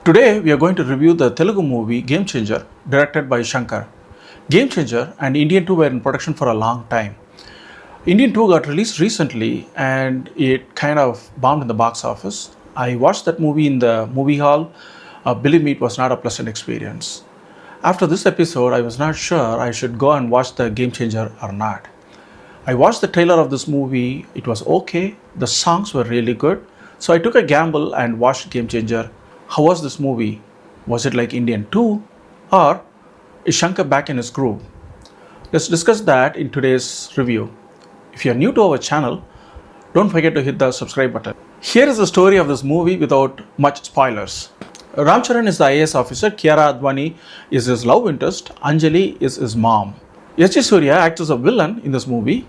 Today we are going to review the Telugu movie Game Changer, directed by Shankar. Game Changer and Indian 2 were in production for a long time. Indian 2 got released recently and it kind of bombed in the box office. I watched that movie in the movie hall. Believe me, it was not a pleasant experience. After this episode, I was not sure I should go and watch the Game Changer or not. I watched the trailer of this movie. It was okay. The songs were really good. So I took a gamble and watched Game Changer. How was this movie? Was it like Indian 2 or is Shankar back in his groove? Let's discuss that in today's review. If you are new to our channel, don't forget to hit the subscribe button. Here is the story of this movie without much spoilers. Charan is the IAS officer, Kiara Advani is his love interest, Anjali is his mom. S.J.Suryah acts as a villain in this movie.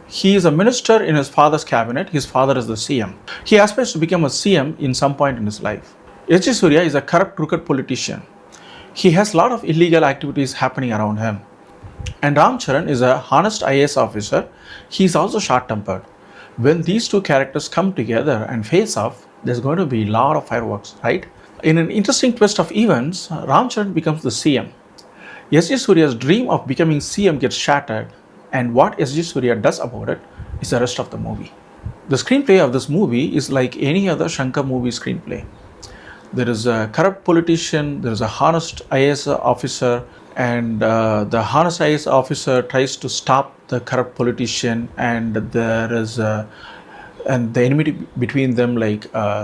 He is a minister in his father's cabinet. His father is the CM. He aspires to become a CM in some point in his life. S.J.Suryah is a corrupt, crooked politician. He has a lot of illegal activities happening around him. And Charan is a honest IAS officer. He is also short-tempered. When these two characters come together and face off, there's going to be a lot of fireworks, right? In an interesting twist of events, Charan becomes the CM. S.J.Suryah's dream of becoming CM gets shattered, and what S.J.Suryah does about it is the rest of the movie. The screenplay of this movie is like any other Shankar movie screenplay. There is a corrupt politician, there is a honest IAS officer, and the honest IAS officer tries to stop the corrupt politician, and there is and the enmity between them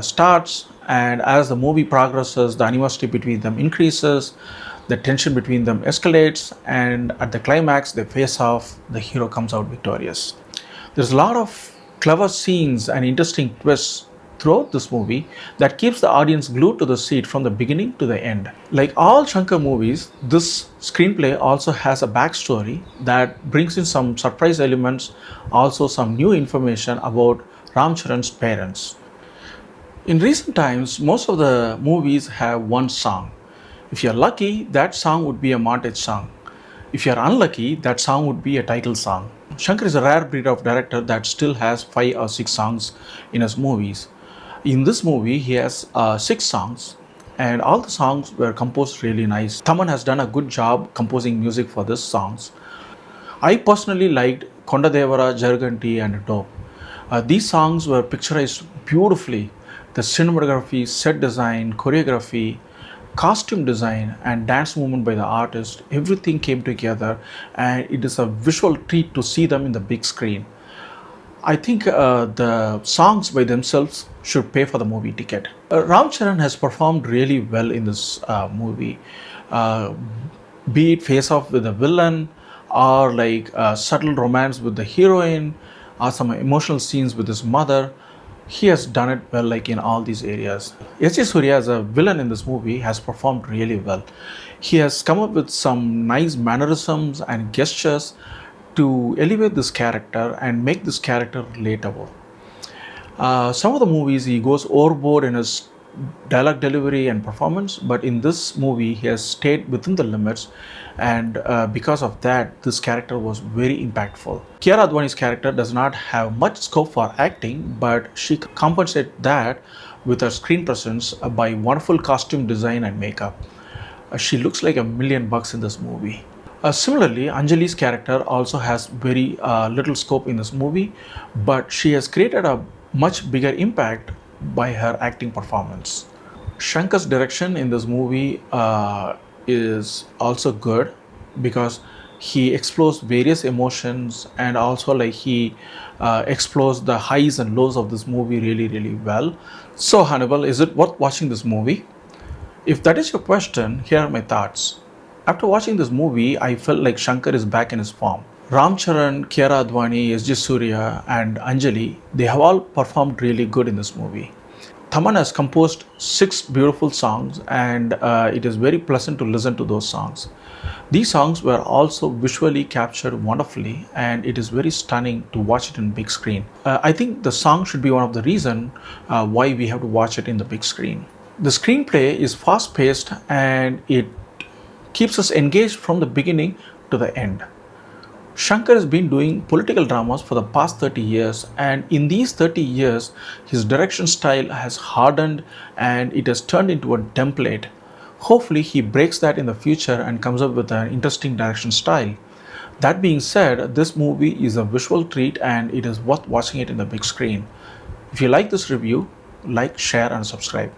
starts, and as the movie progresses, the animosity between them increases, the tension between them escalates, and at the climax they face off. The hero comes out victorious. There's a lot of clever scenes and interesting twists throughout this movie that keeps the audience glued to the seat from the beginning to the end. Like all Shankar movies, this screenplay also has a backstory that brings in some surprise elements, also some new information about Charan's parents. In recent times, most of the movies have one song. If you're lucky, that song would be a montage song. If you're unlucky, that song would be a title song. Shankar is a rare breed of director that still has 5 or 6 songs in his movies. In this movie, he has 6 songs, and all the songs were composed really nice. Thaman has done a good job composing music for these songs. I personally liked Kondadevara, Jaraganti and Dope. These songs were picturized beautifully. The cinematography, set design, choreography, costume design and dance movement by the artist, everything came together, and it is a visual treat to see them in the big screen. I think the songs by themselves should pay for the movie ticket. Charan has performed really well in this movie. Be it face off with the villain, or like subtle romance with the heroine, or some emotional scenes with his mother. He has done it well, like in all these areas. S.J.Suryah as a villain in this movie has performed really well. He has come up with some nice mannerisms and gestures to elevate this character and make this character relatable. Some of the movies he goes overboard in his dialogue delivery and performance, but in this movie he has stayed within the limits, and because of that this character was very impactful. Kiara Advani's character does not have much scope for acting, but she compensates that with her screen presence by wonderful costume design and makeup. She looks like $1,000,000 in this movie. Similarly, Anjali's character also has very little scope in this movie, but she has created a much bigger impact by her acting performance. Shankar's direction in this movie is also good because he explores various emotions, and also he explores the highs and lows of this movie really well. So Hannibal, is it worth watching this movie? If that is your question, here are my thoughts. After watching this movie, I felt like Shankar is back in his form. Charan, Kiara Advani, S.J.Suryah and Anjali, they have all performed really good in this movie. Thaman has composed 6 beautiful songs, and it is very pleasant to listen to those songs. These songs were also visually captured wonderfully, and it is very stunning to watch it in big screen. I think the song should be one of the reasons why we have to watch it in the big screen. The screenplay is fast paced, and it keeps us engaged from the beginning to the end. Shankar has been doing political dramas for the past 30 years, and in these 30 years, his direction style has hardened and it has turned into a template. Hopefully, he breaks that in the future and comes up with an interesting direction style. That being said, this movie is a visual treat and it is worth watching it in the big screen. If you like this review, like, share, and subscribe.